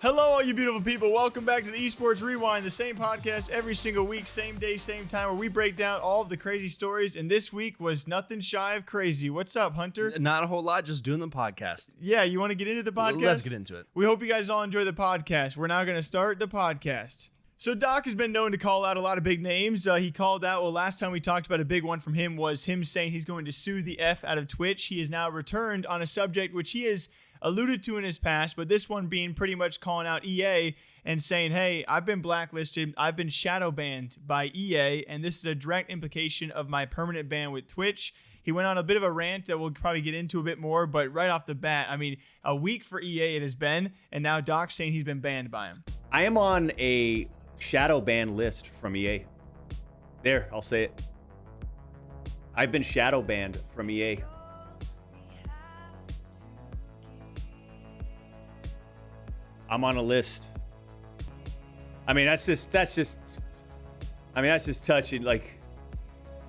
Hello, all you beautiful people. Welcome back to the Esports Rewind, the same podcast every single week, same day, same time, where we break down all of the crazy stories. And this week was nothing shy of crazy. What's up, Hunter? Not a whole lot, just doing the podcast. Yeah, you want to get into the podcast? Let's get into it. We hope you guys all enjoy the podcast. We're now going to start the podcast. So Doc has been known to call out a lot of big names. He called out, well, last time we talked about a big one from him was him saying he's going to sue the F out of Twitch. He has now returned on a subject which he has alluded to in his past, but this one being pretty much calling out EA and saying, hey, I've been blacklisted, I've been shadow banned by EA, and this is a direct implication of my permanent ban with Twitch. He went on a bit of a rant that we'll probably get into a bit more, but right off the bat, I mean, a week for EA it has been, and now Doc's saying he's been banned by him. I am on a shadow ban list from EA. There, I'll say it. I've been shadow banned from EA. I'm on a list. I mean, that's just touching. Like,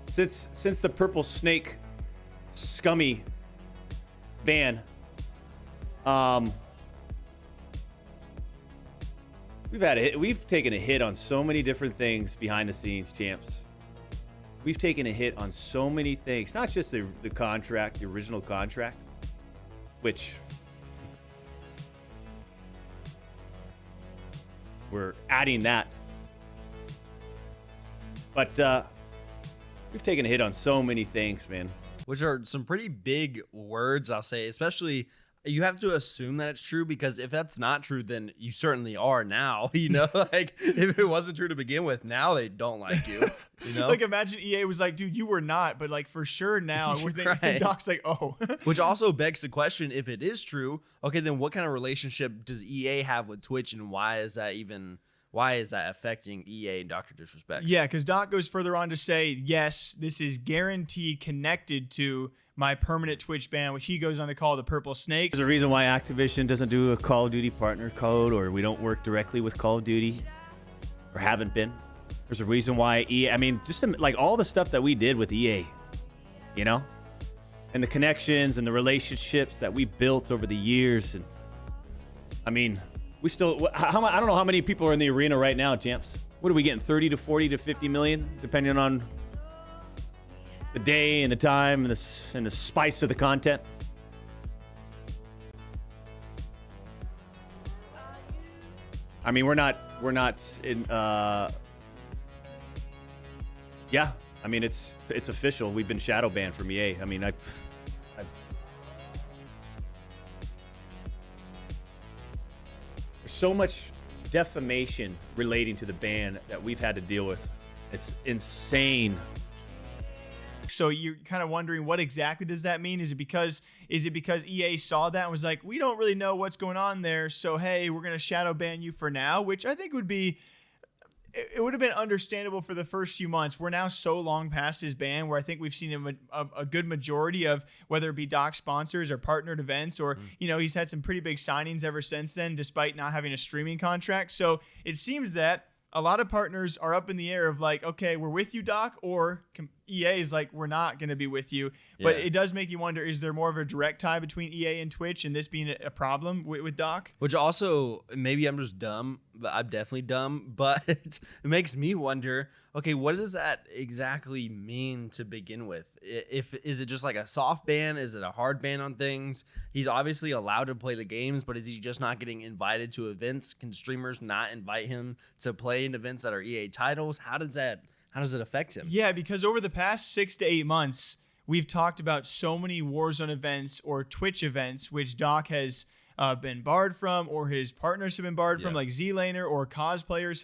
since the purple snake scummy ban, we've taken a hit on so many different things behind the scenes, champs. We've taken a hit on so many things, not just the contract, the original contract, which we're adding that. But we've taken a hit on so many things, man. Which are some pretty big words, I'll say. Especially, you have to assume that it's true, because if that's not true, then you certainly are now. You know, like, if it wasn't true to begin with, now they don't like you. You know, like, imagine EA was like, dude, you were not, but like for sure now. We're thinking, and Doc's like, oh. Which also begs the question, if it is true, okay, then what kind of relationship does EA have with Twitch, and why is that affecting EA and Dr. Disrespect? Yeah, because Doc goes further on to say, yes, this is guaranteed connected to my permanent Twitch ban, which he goes on to call the purple snake. There's a reason why Activision doesn't do a Call of Duty partner code, or we don't work directly with Call of Duty, or haven't been. There's a reason why EA, I mean, just like all the stuff that we did with EA, you know, and the connections and the relationships that we built over the years. And I mean, we still, I don't know how many people are in the arena right now, champs. What are we getting? 30 to 40 to 50 million, depending on the day and the time and the spice of the content. I mean, we're not in, yeah, I mean, it's official. We've been shadow banned from EA. I mean, there's so much defamation relating to the ban that we've had to deal with. It's insane. So you're kind of wondering, what exactly does that mean? Is it because EA saw that and was like, we don't really know what's going on there, so hey, we're going to shadow ban you for now, which I think would have been understandable for the first few months. We're now so long past his ban, where I think we've seen a good majority of, whether it be Doc sponsors or partnered events, or you know, he's had some pretty big signings ever since then, despite not having a streaming contract. So it seems that a lot of partners are up in the air of like, okay, we're with you, Doc, or EA is like, we're not going to be with you. Yeah. But it does make you wonder, is there more of a direct tie between EA and Twitch, and this being a problem with Doc? Which also, maybe I'm just dumb, but I'm definitely dumb, but it makes me wonder, okay, what does that exactly mean to begin with? Is it just like a soft ban? Is it a hard ban on things? He's obviously allowed to play the games, but is he just not getting invited to events? Can streamers not invite him to play in events that are EA titles? How does it affect him? Yeah, because over the past 6 to 8 months, we've talked about so many Warzone events or Twitch events, which Doc has been barred from, or his partners have been barred from, like Z-Laner, or cosplayers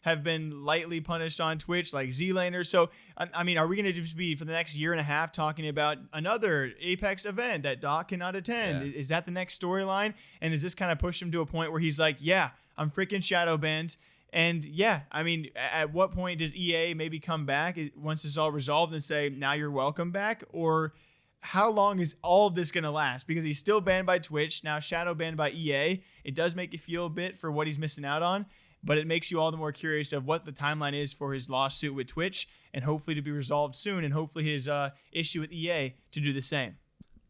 have been lightly punished on Twitch, like Z-Laner. So, I mean, are we going to just be, for the next year and a half, talking about another Apex event that Doc cannot attend? Yeah. Is that the next storyline? And does this kind of push him to a point where he's like, yeah, I'm freaking shadow banned? And yeah, I mean, at what point does EA maybe come back once it's all resolved and say, now you're welcome back? Or how long is all of this going to last? Because he's still banned by Twitch, now shadow banned by EA. It does make you feel a bit for what he's missing out on, but it makes you all the more curious of what the timeline is for his lawsuit with Twitch, and hopefully to be resolved soon, and hopefully his issue with EA to do the same.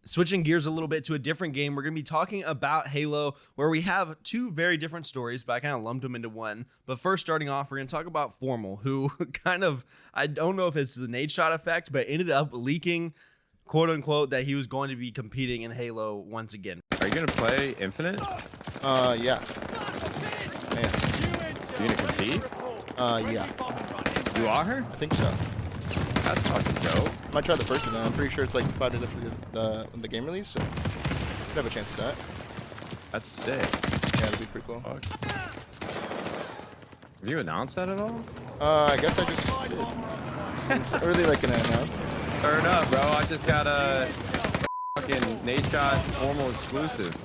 Switching gears a little bit to a different game, we're going to be talking about Halo, where we have two very different stories, but I kind of lumped them into one. But first, starting off, we're going to talk about Formal, who kind of, I don't know if it's the nade shot effect, but ended up leaking, quote unquote, that he was going to be competing in Halo once again. Are you going to play Infinite? Yeah. You going to compete? Yeah. You are? I think so. That's fucking dope. I might try the first one. I'm pretty sure it's like 5 days after the game release, so could have a chance at that. That's sick. Yeah, that'd be pretty cool. Fuck. Have you announced that at all? I guess I just did. Early like an announcement. Turn up, bro. I just got a fucking Nate Shot Formal exclusive.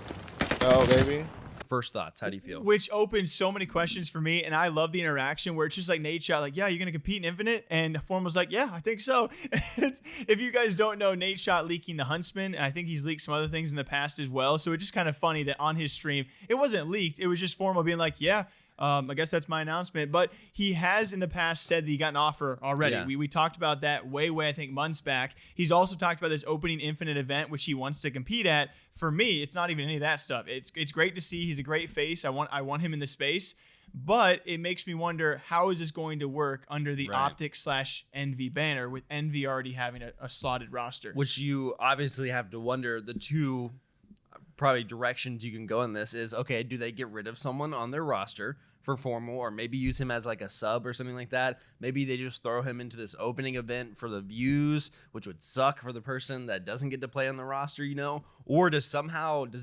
Oh, baby. First thoughts, how do you feel? Which opens so many questions for me, and I love the interaction where it's just like Nate Shot, like, yeah, you're gonna compete in Infinite, and Formal's like, yeah, I think so. If you guys don't know, Nate Shot leaking the Huntsman, and I think he's leaked some other things in the past as well. So it's just kind of funny that on his stream, it wasn't leaked. It was just Formal being like, yeah, I guess that's my announcement. But he has in the past said that he got an offer already. Yeah. We talked about that way, I think, months back. He's also talked about this opening Infinite event, which he wants to compete at. For me, it's not even any of that stuff. It's great to see. He's a great face. I want him in the space. But it makes me wonder, how is this going to work under the Optic/Envy banner with Envy already having a slotted roster? Which you obviously have to wonder, the two probably directions you can go in this is, okay, do they get rid of someone on their roster for Formal, or maybe use him as like a sub or something like that? Maybe they just throw him into this opening event for the views, which would suck for the person that doesn't get to play on the roster, you know? Or does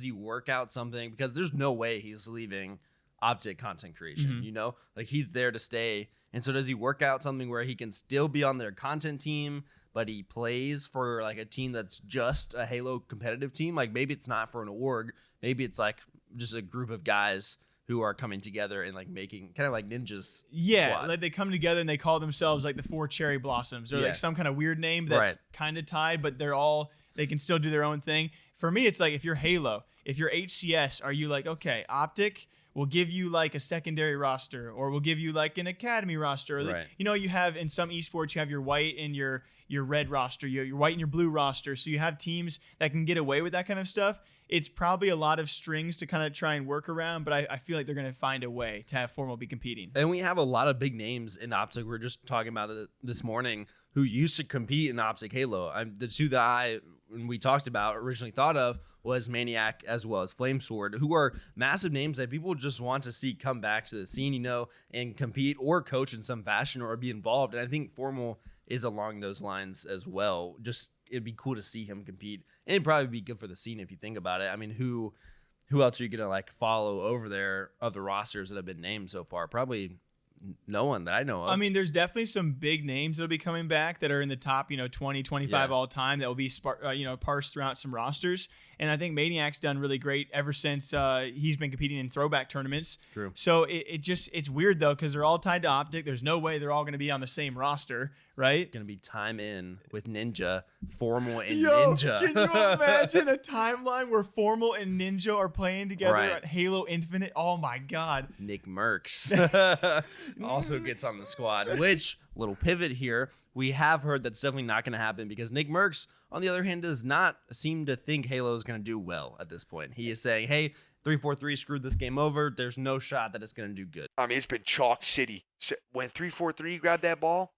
he work out something? Because there's no way he's leaving Optic content creation, you know? Like, he's there to stay. And so does he work out something where he can still be on their content team, but he plays for like a team that's just a Halo competitive team? Like, maybe it's not for an org. Maybe it's like just a group of guys who are coming together and like making kind of like ninjas. Yeah, squad. like they come together and they call themselves like the 4 Cherry Blossoms, or like some kind of weird name that's kind of tied, but they can still do their own thing. For me, it's like, if you're Halo, if you're HCS, are you like, okay, Optic will give you like a secondary roster, or we'll give you like an academy roster, or like, you know, you have in some esports, you have your white and your red roster, your white and your blue roster. So you have teams that can get away with that kind of stuff. It's probably a lot of strings to kind of try and work around, but I feel like they're going to find a way to have Formal be competing. And we have a lot of big names in Optic. We're just talking about it this morning, who used to compete in Optic Halo. The two that we talked about, originally thought of, was Maniac as well as Flamesword, who are massive names that people just want to see come back to the scene, you know, and compete or coach in some fashion or be involved. And I think Formal is along those lines as well. Just, it'd be cool to see him compete, and it'd probably be good for the scene if you think about it. I mean, who else are you gonna like follow over there of the rosters that have been named so far? Probably no one that I know of. I mean, there's definitely some big names that'll be coming back that are in the top, 20, 25 all time that will be parsed throughout some rosters. And I think Maniac's done really great ever since he's been competing in throwback tournaments. True. So it's weird though, because they're all tied to Optic. There's no way they're all going to be on the same roster, right? It's gonna be time in with Ninja, Formal, and Yo, Ninja. Can you imagine a timeline where Formal and Ninja are playing together at Halo Infinite? Oh my God. Nickmercs also gets on the squad, which, little pivot here, we have heard that's definitely not going to happen, because Nickmercs, on the other hand, does not seem to think Halo is going to do well at this point. He is saying, hey, 343 screwed this game over. There's no shot that it's going to do good. I mean, it's been chalk city. When 343 grabbed that ball,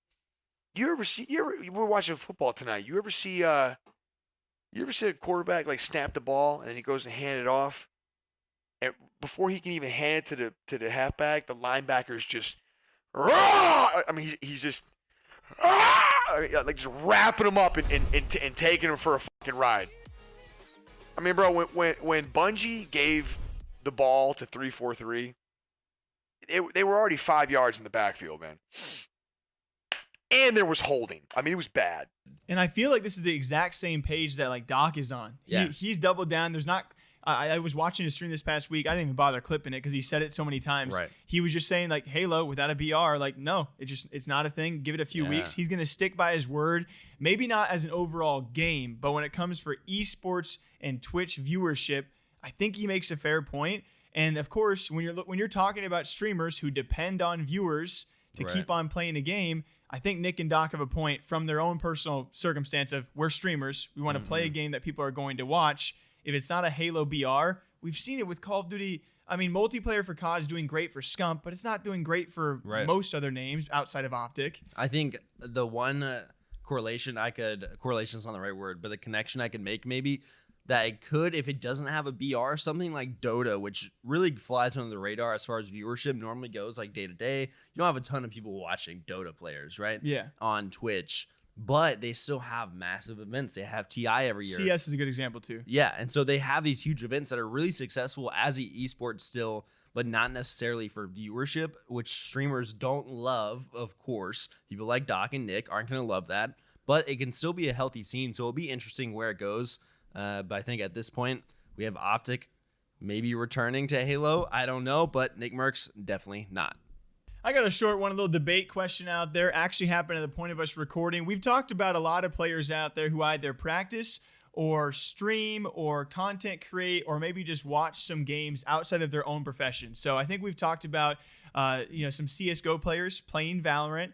you were watching football tonight. You ever see a quarterback like snap the ball and then he goes and hand it off, and before he can even hand it to the halfback, the linebacker's just, I mean, he's just, like just wrapping him up and taking him for a fucking ride. I mean, bro, when Bungie gave the ball to 343, they were already 5 yards in the backfield, man. And there was holding. I mean, it was bad. And I feel like this is the exact same page that like Doc is on. Yeah. He's doubled down. There's not. I was watching his stream this past week. I didn't even bother clipping it because he said it so many times. Right. He was just saying like Halo without a BR, like no, it's not a thing. Give it a few weeks. He's gonna stick by his word. Maybe not as an overall game, but when it comes for esports and Twitch viewership, I think he makes a fair point. And of course, when you're talking about streamers who depend on viewers to keep on playing a game, I think Nick and Doc have a point from their own personal circumstance of we're streamers. We want to play a game that people are going to watch. If it's not a Halo BR, we've seen it with Call of Duty. I mean, multiplayer for COD is doing great for Scump, but it's not doing great for most other names outside of Optic. I think the one correlation's not the right word, but the connection I could make maybe that it could, if it doesn't have a BR, something like Dota, which really flies under the radar as far as viewership normally goes, like day to day. You don't have a ton of people watching Dota players, right? Yeah. On Twitch. But they still have massive events. They have TI every year. CS is a good example too. Yeah, and so they have these huge events that are really successful as esports still, but not necessarily for viewership, which streamers don't love, of course. People like Doc and Nick aren't going to love that, but it can still be a healthy scene, so it'll be interesting where it goes. But I think at this point, we have Optic maybe returning to Halo. I don't know, but Nickmercs, definitely not. I got a short one, a little debate question out there. Actually happened at the point of us recording. We've talked about a lot of players out there who either practice or stream or content create or maybe just watch some games outside of their own profession. So I think we've talked about some CSGO players playing Valorant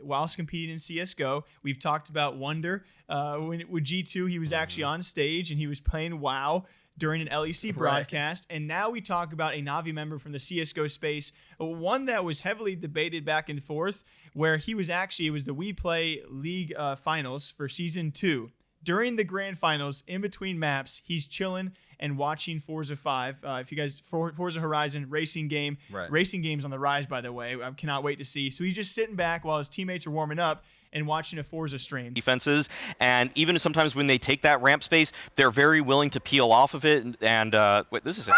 whilst competing in CSGO. We've talked about Wonder. With G2, he was actually on stage and he was playing WoW during an LEC broadcast. And now we talk about a NAVI member from the CSGO space, one that was heavily debated back and forth, where it was the We Play League finals for season 2. During the grand finals, in between maps, he's chilling and watching Forza 5. If you guys, Forza Horizon racing game. Right. Racing game's on the rise, by the way. I cannot wait to see. So he's just sitting back while his teammates are warming up and watching a Forza stream. Defenses, and even sometimes when they take that ramp space, they're very willing to peel off of it. And wait, this is it.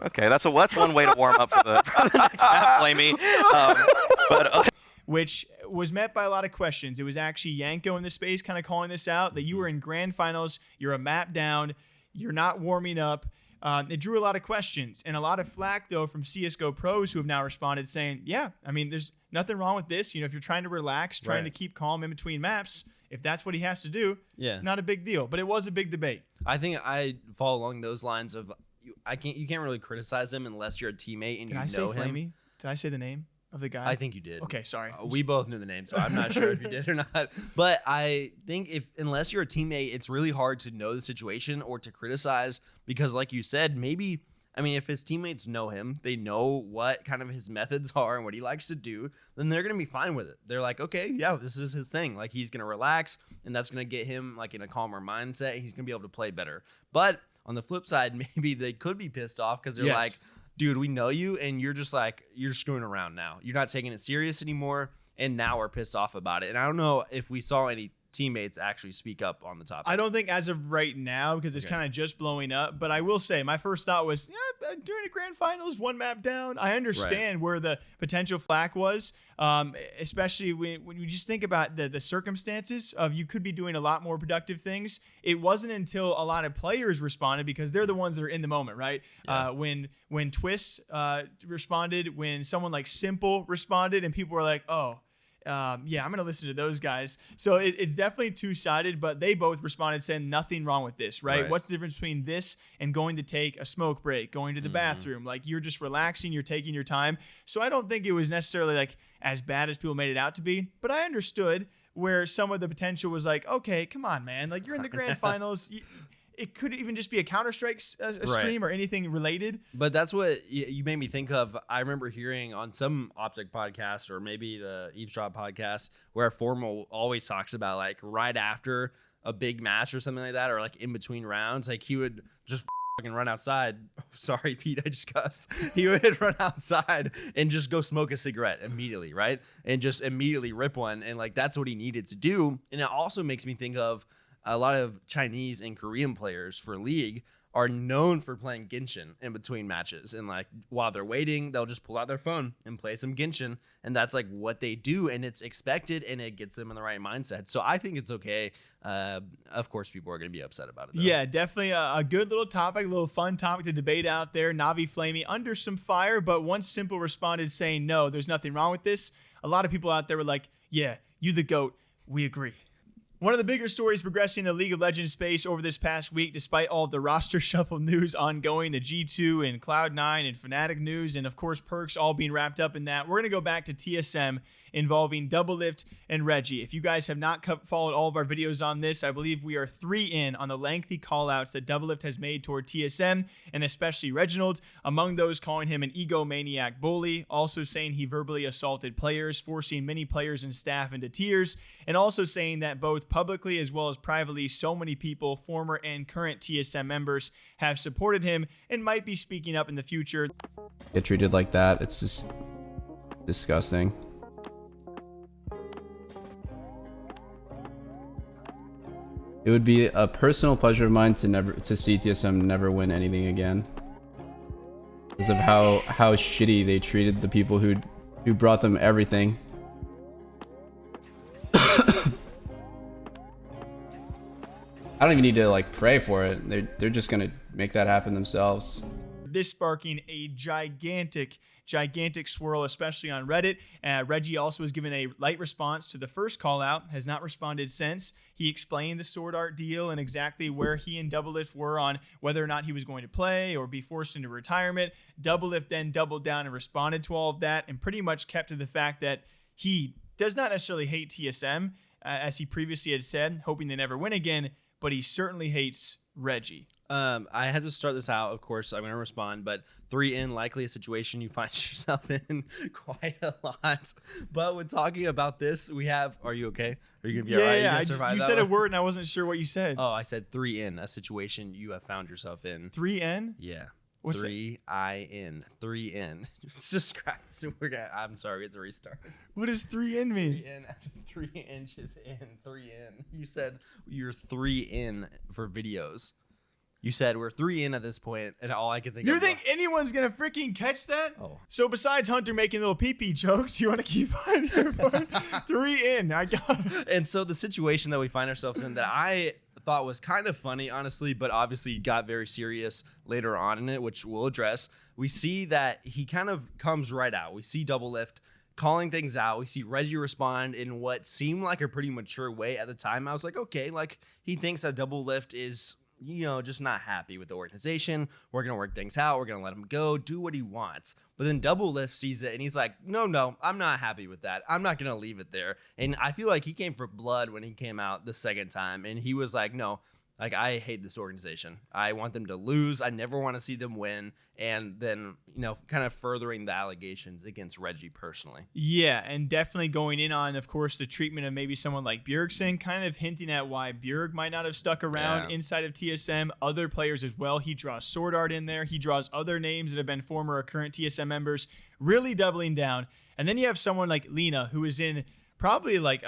Okay, that's one way to warm up for the next map, Flamey. Which was met by a lot of questions. It was actually Yanko in the space kind of calling this out, that you were in grand finals, you're a map down, you're not warming up. It drew a lot of questions and a lot of flack, though, from CSGO pros who have now responded saying, yeah, I mean, there's nothing wrong with this. You know, if you're trying to relax, trying to keep calm in between maps, if that's what he has to do, not a big deal. But it was a big debate. I think I fall along those lines of you can't really criticize him unless you're a teammate and Did you know I say him. Flamey? Did I say the name of the guy? I think you did. Okay, sorry. We both knew the name, so I'm not sure if you did or not. But I think unless you're a teammate, it's really hard to know the situation or to criticize because, like you said, maybe, I mean, if his teammates know him, they know what kind of his methods are and what he likes to do, then they're going to be fine with it. They're like, okay, yeah, this is his thing. Like, he's going to relax, and that's going to get him, like, in a calmer mindset. He's going to be able to play better. But on the flip side, maybe they could be pissed off because they're like, dude, we know you, and you're just like, you're screwing around now. You're not taking it serious anymore, and now we're pissed off about it. And I don't know if we saw any teammates actually speak up on the topic. I don't think as of right now, because it's kind of just blowing up. But I will say, my first thought was, during the grand finals, one map down. I understand where the potential flack was, especially when you just think about the circumstances of you could be doing a lot more productive things. It wasn't until a lot of players responded, because they're the ones that are in the moment, right? Yeah. When Twist responded, when someone like Simple responded, and people were like, oh, I'm going to listen to those guys. So it's definitely two-sided, but they both responded saying nothing wrong with this, right? What's the difference between this and going to take a smoke break, going to the bathroom? Like, you're just relaxing, you're taking your time. So I don't think it was necessarily like as bad as people made it out to be, but I understood where some of the potential was like, okay, come on, man. Like, you're in the grand finals. It could even just be a Counter-Strike stream or anything related. But that's what you made me think of. I remember hearing on some Optic podcast or maybe the Eavesdrop podcast where Formal always talks about, like, right after a big match or something like that, or like in between rounds, like he would just fucking run outside. Sorry, Pete, I just cussed. He would run outside and just go smoke a cigarette immediately, right? And just immediately rip one. And like, that's what he needed to do. And it also makes me think of a lot of Chinese and Korean players for League are known for playing Genshin in between matches. And like, while they're waiting, they'll just pull out their phone and play some Genshin. And that's like what they do. And it's expected, and it gets them in the right mindset. So I think it's okay. Of course, people are going to be upset about it, though. Yeah, definitely a good little topic, a little fun topic to debate out there. Navi Flamey under some fire, but once Simple responded saying, no, there's nothing wrong with this, a lot of people out there were like, yeah, you the GOAT. We agree. One of the bigger stories progressing in the League of Legends space over this past week, despite all of the roster shuffle news ongoing, the G2 and Cloud9 and Fnatic news, and of course Perks all being wrapped up in that, we're going to go back to TSM involving Doublelift and Reggie. If you guys have not followed all of our videos on this, I believe we are 3 in on the lengthy callouts that Doublelift has made toward TSM, and especially Reginald, among those calling him an egomaniac bully, also saying he verbally assaulted players, forcing many players and staff into tears, and also saying that both publicly as well as privately, so many people, former and current TSM members, have supported him and might be speaking up in the future. Get treated like that, it's just disgusting. It would be a personal pleasure of mine to see TSM never win anything again, because of how shitty they treated the people who brought them everything. I don't even need to like pray for it. They're just gonna make that happen themselves. This sparking a gigantic swirl, especially on Reddit. Reggie also was given a light response to the first call out, has not responded since. He explained the sword art deal and exactly where he and Doublelift were on whether or not he was going to play or be forced into retirement. Doublelift then doubled down and responded to all of that and pretty much kept to the fact that he does not necessarily hate TSM, as he previously had said, hoping they never win again, but he certainly hates Reggie. I had to start this out, of course, I'm going to respond, but 3 in, likely a situation you find yourself in quite a lot. But when talking about this, we have, are you okay? Are you going to be all right? Yeah, you said a word and I wasn't sure what you said. Oh, I said 3 in, a situation you have found yourself in. 3 in? Yeah. What's 3-I-N. 3 in. Just scratch this. I'm sorry, we have to restart. What does 3 in mean? 3 in, as in 3 inches in. 3 in. You said you're 3 in for videos. You said we're 3 in at this point, and all I can think of. You think anyone's gonna freaking catch that? Oh. So besides Hunter making little pee-pee jokes, you want to keep on your phone? 3 in. I got it. And so the situation that we find ourselves in that I thought was kind of funny, honestly, but obviously got very serious later on in it, which we'll address. We see that he kind of comes right out. We see Doublelift calling things out. We see Reggie respond in what seemed like a pretty mature way at the time. I was like, okay, like he thinks that Doublelift is, you know, just not happy with the organization. We're going to work things out. We're going to let him go, do what he wants. But then Doublelift sees it and he's like, no, I'm not happy with that. I'm not going to leave it there. And I feel like he came for blood when he came out the second time. And he was like, no, like, I hate this organization. I want them to lose. I never want to see them win. And then, you know, kind of furthering the allegations against Reggie personally. Yeah, and definitely going in on, of course, the treatment of maybe someone like Bjergsen, kind of hinting at why Bjerg might not have stuck around inside of TSM. Other players as well. He draws Sword Art in there. He draws other names that have been former or current TSM members, really doubling down. And then you have someone like Lena, who is in probably like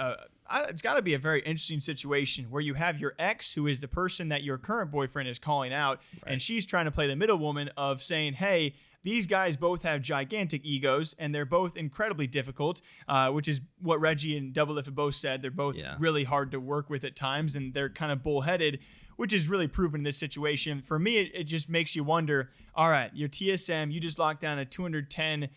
it's got to be a very interesting situation where you have your ex, who is the person that your current boyfriend is calling out, and she's trying to play the middle woman of saying, hey, these guys both have gigantic egos, and they're both incredibly difficult, which is what Reggie and Doublelift have both said. They're both really hard to work with at times, and they're kind of bullheaded, which is really proven in this situation. For me, it just makes you wonder, all right, your TSM, you just locked down a $210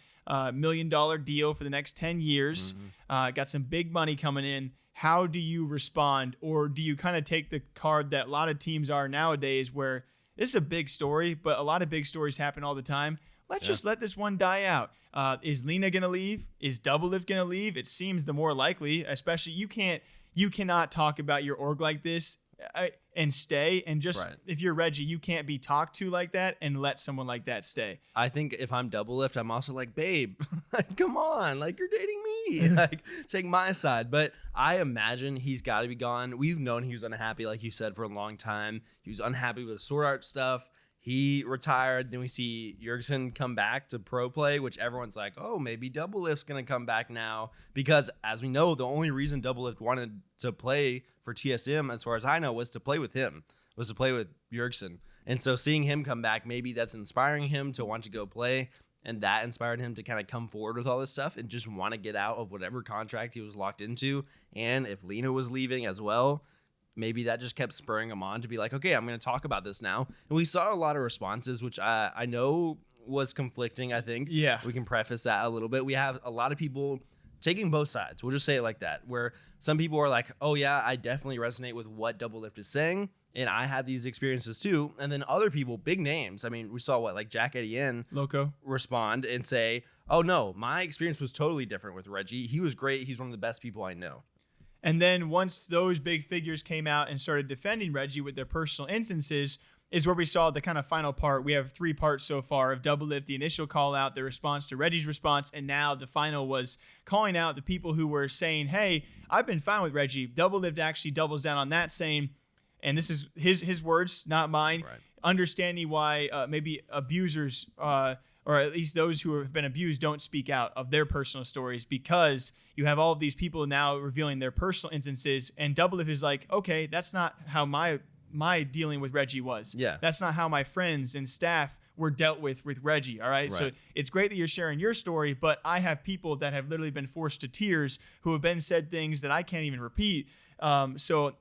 million deal for the next 10 years, got some big money coming in. How do you respond? Or do you kind of take the card that a lot of teams are nowadays, where this is a big story, but a lot of big stories happen all the time. Let's just let this one die out. Is Lena going to leave? Is Doublelift going to leave? It seems the more likely, especially you cannot talk about your org like this and stay. And just if you're Reggie, you can't be talked to like that and let someone like that stay. I think if I'm Doublelift, I'm also like, babe, like, come on, like, you're dating me, like, take my side. But I imagine he's got to be gone. We've known he was unhappy, like you said, for a long time. He was unhappy with the sword art stuff. He retired. Then we see Bjergsen come back to pro play, which everyone's like, oh, maybe Doublelift's going to come back now. Because as we know, the only reason Doublelift wanted to play for TSM, as far as I know, was to play with him, was to play with Bjergsen. And so seeing him come back, maybe that's inspiring him to want to go play. And that inspired him to kind of come forward with all this stuff and just want to get out of whatever contract he was locked into. And if Lena was leaving as well, maybe that just kept spurring him on to be like, okay, I'm going to talk about this now. And we saw a lot of responses, which I know was conflicting, I think. Yeah. We can preface that a little bit. We have a lot of people taking both sides. We'll just say it like that, where some people are like, oh yeah, I definitely resonate with what Doublelift is saying, and I had these experiences too. And then other people, big names, I mean, we saw like Jack Etienne Loco respond and say, oh no, my experience was totally different with Reggie. He was great. He's one of the best people I know. And then once those big figures came out and started defending Reggie with their personal instances, is where we saw the kind of final part. We have 3 parts so far of Doublelift, the initial call out, the response to Reggie's response, and now the final was calling out the people who were saying, hey, I've been fine with Reggie. Doublelift actually doubles down on that, saying, and this is his words, not mine, Right. understanding why maybe abusers, or at least those who have been abused, don't speak out of their personal stories, because you have all of these people now revealing their personal instances, and Doublelift is like, okay, that's not how my dealing with Reggie was. Yeah. That's not how my friends and staff were dealt with Reggie. All right. So it's great that you're sharing your story, but I have people that have literally been forced to tears who have been said things that I can't even repeat. So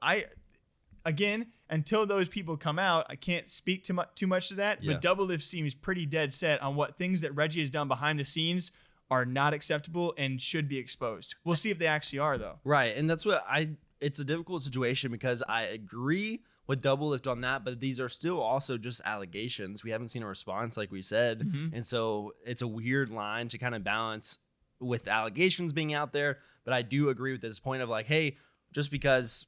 again, until those people come out, I can't speak too much to that. Yeah. But Doublelift seems pretty dead set on what things that Reggie has done behind the scenes are not acceptable and should be exposed. We'll see if they actually are, though. Right. And that's what it's a difficult situation, because I agree with Doublelift on that, but these are still also just allegations. We haven't seen a response, like we said. Mm-hmm. And so it's a weird line to kind of balance with allegations being out there. But I do agree with this point of like, hey, just because,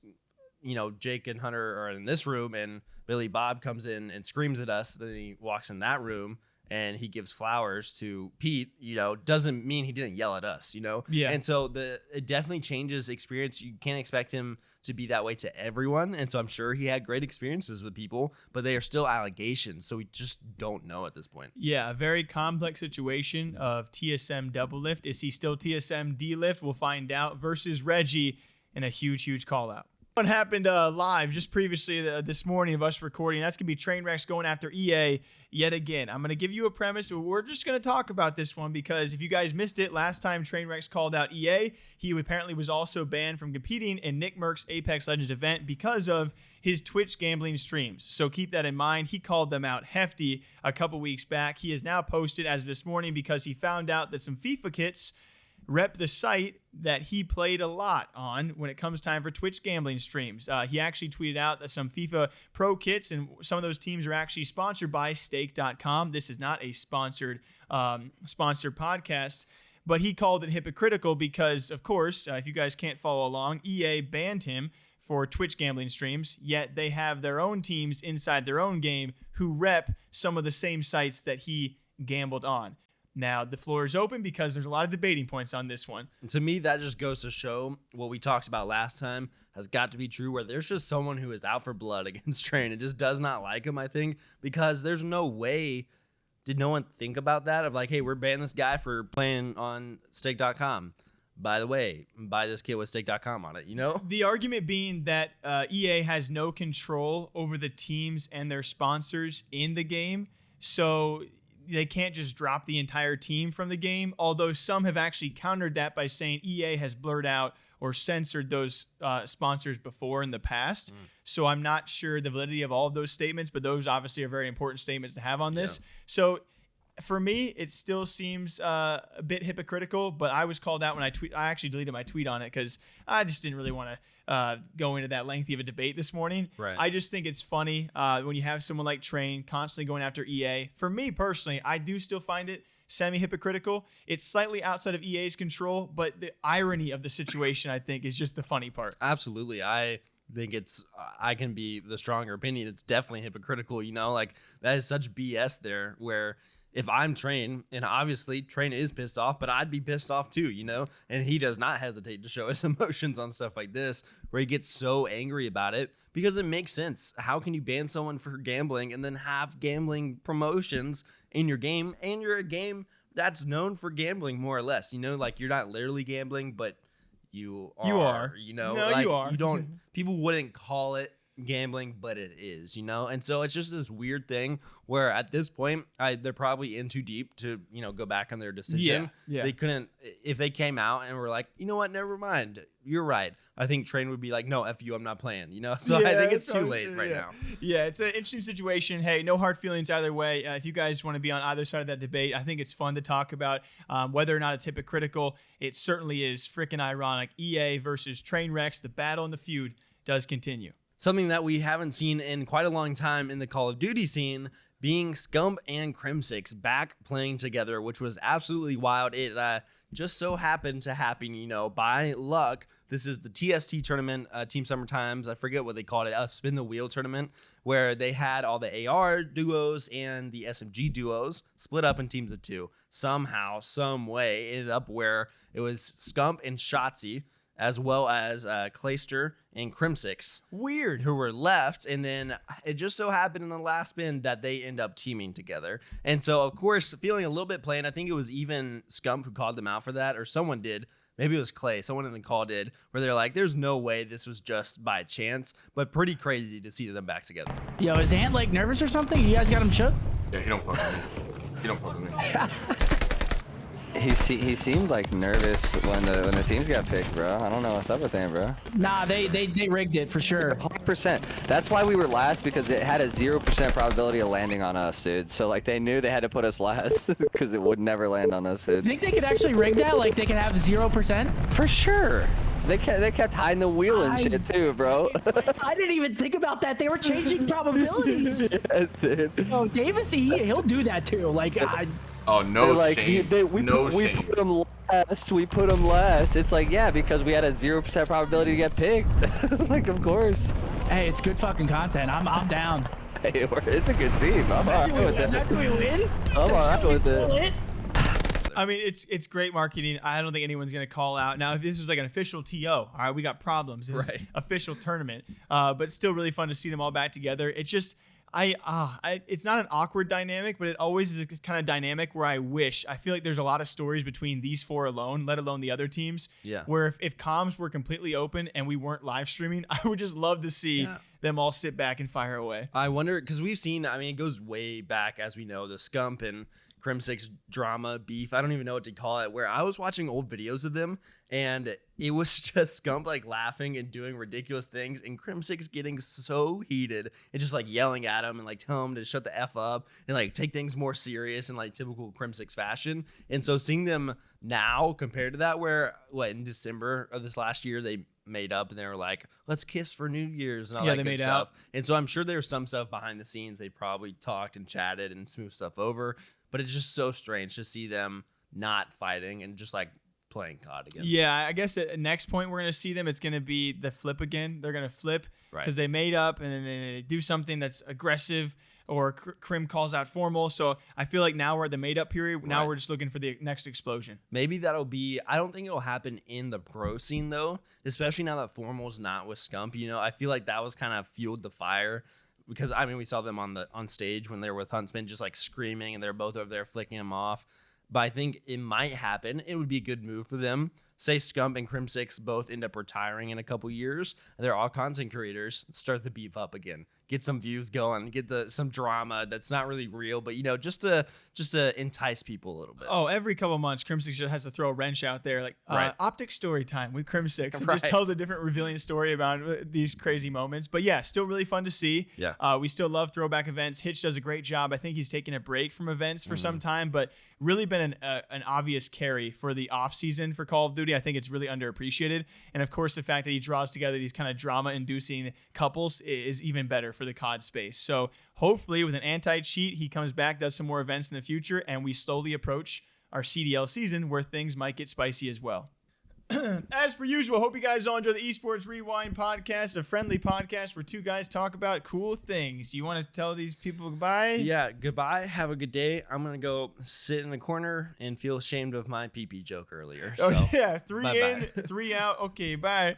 you know, Jake and Hunter are in this room and Billy Bob comes in and screams at us, then he walks in that room and he gives flowers to Pete, you know, doesn't mean he didn't yell at us, you know? Yeah. And so it definitely changes experience. You can't expect him to be that way to everyone. And so I'm sure he had great experiences with people, but they are still allegations. So we just don't know at this point. Yeah, a very complex situation of TSM Doublelift. Is he still TSM D-Lift? We'll find out. Versus Reggie in a huge call out. What happened live just previously this morning of us recording, that's going to be Trainwreck's going after EA yet again. I'm going to give you a premise. We're just going to talk about this one because if you guys missed it, last time Trainwreck's called out EA, he apparently was also banned from competing in Nickmercs' Apex Legends event because of his Twitch gambling streams. So keep that in mind. He called them out hefty a couple weeks back. He has now posted as of this morning because he found out that some FIFA kits rep the site that he played a lot on when it comes time for Twitch gambling streams. He actually tweeted out that some FIFA Pro kits, and some of those teams are actually sponsored by Stake.com. This is not a sponsored podcast, but he called it hypocritical because, of course, if you guys can't follow along, EA banned him for Twitch gambling streams, yet they have their own teams inside their own game who rep some of the same sites that he gambled on. Now, the floor is open because there's a lot of debating points on this one. And to me, that just goes to show what we talked about last time has got to be true, where there's just someone who is out for blood against Train and just does not like him, I think, because there's no way did no one think about that of like, hey, we're banning this guy for playing on Stake.com. By the way, buy this kit with Stake.com on it, you know? The argument being that EA has no control over the teams and their sponsors in the game, so they can't just drop the entire team from the game, although some have actually countered that by saying EA has blurred out or censored those sponsors before in the past. So I'm not sure the validity of all of those statements, but those obviously are very important statements to have on this. Yeah. So for me, it still seems a bit hypocritical, but I was called out when I actually deleted my tweet on it because I just didn't really want to go into that lengthy of a debate this morning. Right. I just think it's funny when you have someone like Train constantly going after EA. For me personally, I do still find it semi-hypocritical. It's slightly outside of EA's control, but the irony of the situation, I think, is just the funny part. Absolutely. I think I can be the stronger opinion. It's definitely hypocritical, you know? Like, that is such BS there, where if I'm Train, and obviously Train is pissed off, but I'd be pissed off too, you know? And he does not hesitate to show his emotions on stuff like this, where he gets so angry about it, because it makes sense. How can you ban someone for gambling and then have gambling promotions in your game, and you're a game that's known for gambling, more or less, you know? Like, you're not literally gambling, but you are. You know? No, like, you are. You don't, people wouldn't call it gambling, but it is, you know? And so it's just this weird thing where at this point, they're probably in too deep to, you know, go back on their decision. Yeah. They couldn't, if they came out and were like, you know what, never mind, you're right. I think Train would be like, no, F you, I'm not playing, you know? So I think it's too late right now. Yeah, it's an interesting situation. Hey, no hard feelings either way. If you guys want to be on either side of that debate, I think it's fun to talk about whether or not it's hypocritical. It certainly is freaking ironic. EA versus Trainwrecks, the battle and the feud does continue. Something that we haven't seen in quite a long time in the Call of Duty scene being Scump and Crimsix back playing together, which was absolutely wild. It just so happened to happen, you know, by luck. This is the TST tournament, Team Summer Times. I forget what they called it, a spin the wheel tournament, where they had all the AR duos and the SMG duos split up in teams of 2. Somehow, some way, ended up where it was Scump and Shotzi, as well as Clayster and Crimsix. Weird. Who were left, and then it just so happened in the last spin that they end up teaming together. And so, of course, feeling a little bit plain, I think it was even Scump who called them out for that, or someone did. Maybe it was Clay, someone in the call did, where they're like, there's no way this was just by chance, but pretty crazy to see them back together. Yo, is Ant like nervous or something? You guys got him shook? Yeah, he don't fuck with me. He don't fuck with me. He seemed like nervous when the teams got picked, bro. I don't know what's up with him, bro. Nah, they rigged it for sure. 100%. That's why we were last, because it had a 0% probability of landing on us, dude. So like they knew they had to put us last because it would never land on us, dude. You think they could actually rig that? Like they could have 0%? For sure. They kept hiding the wheel and shit too, bro. I didn't even think about that. They were changing probabilities. Yes, dude. Oh, Davis, he'll do that too. Like oh, no like, shame. We put them last. We put them last. It's like, yeah, because we had a 0% probability to get picked. Like, of course. Hey, it's good fucking content. I'm down. Hey, it's a good team. I'm alright with it. Imagine we win. I'm alright with it. I mean, it's great marketing. I don't think anyone's going to call out. Now, if this was like an official TO, all right, we got problems. It's Right. official tournament. But still really fun to see them all back together. It's just, it's not an awkward dynamic, but it always is a kind of dynamic where I feel like there's a lot of stories between these 4 alone, let alone the other teams. Yeah. Where if comms were completely open and we weren't live streaming, I would just love to see them all sit back and fire away. I wonder, because we've seen, I mean, it goes way back, as we know, the Scump and Crimsix drama, beef, I don't even know what to call it, where I was watching old videos of them, and it was just Scump like laughing and doing ridiculous things, and Crimsix getting so heated and just like yelling at him and like telling him to shut the F up and like take things more serious in like typical Crimsix fashion. And so seeing them now compared to that, where in December of this last year they made up and they were like, let's kiss for New Year's and all that good stuff. And so I'm sure there's some stuff behind the scenes they probably talked and chatted and smoothed stuff over, but it's just so strange to see them not fighting and just like playing COD again. Yeah, I guess at the next point we're going to see them, it's going to be the flip again. They're going to flip because they made up and then they do something that's aggressive, or Crim calls out formal. So I feel like now we're at the made up period. Now we're just looking for the next explosion. Maybe that'll be, I don't think it'll happen in the pro scene though, especially now that formal's not with Scump. You know, I feel like that was kind of fueled the fire, because I mean, we saw them on stage when they were with Huntsman just like screaming and they're both over there flicking them off. But I think it might happen. It would be a good move for them. Say Scump and Crimsix both end up retiring in a couple years, and they're all content creators. Start the beef up again. Get some views going. Get some drama that's not really real, but you know, just to entice people a little bit. Oh, every couple months, Crimsix just has to throw a wrench out there, like optic story time with Crimsix. It just tells a different revealing story about these crazy moments. But yeah, still really fun to see. Yeah. We still love throwback events. Hitch does a great job. I think he's taking a break from events for some time, but really been an obvious carry for the off season for Call of Duty. I think it's really underappreciated. And of course, the fact that he draws together these kind of drama-inducing couples is even better for the COD space. So hopefully with an anti-cheat, he comes back, does some more events in the future, and we slowly approach our CDL season where things might get spicy as well. As per usual, hope you guys all enjoy the Esports Rewind podcast, a friendly podcast where 2 guys talk about cool things. You want to tell these people goodbye? Yeah, goodbye. Have a good day. I'm going to go sit in the corner and feel ashamed of my pee-pee joke earlier. Oh, so, yeah. 3 bye-bye. in, 3 out. Okay, bye.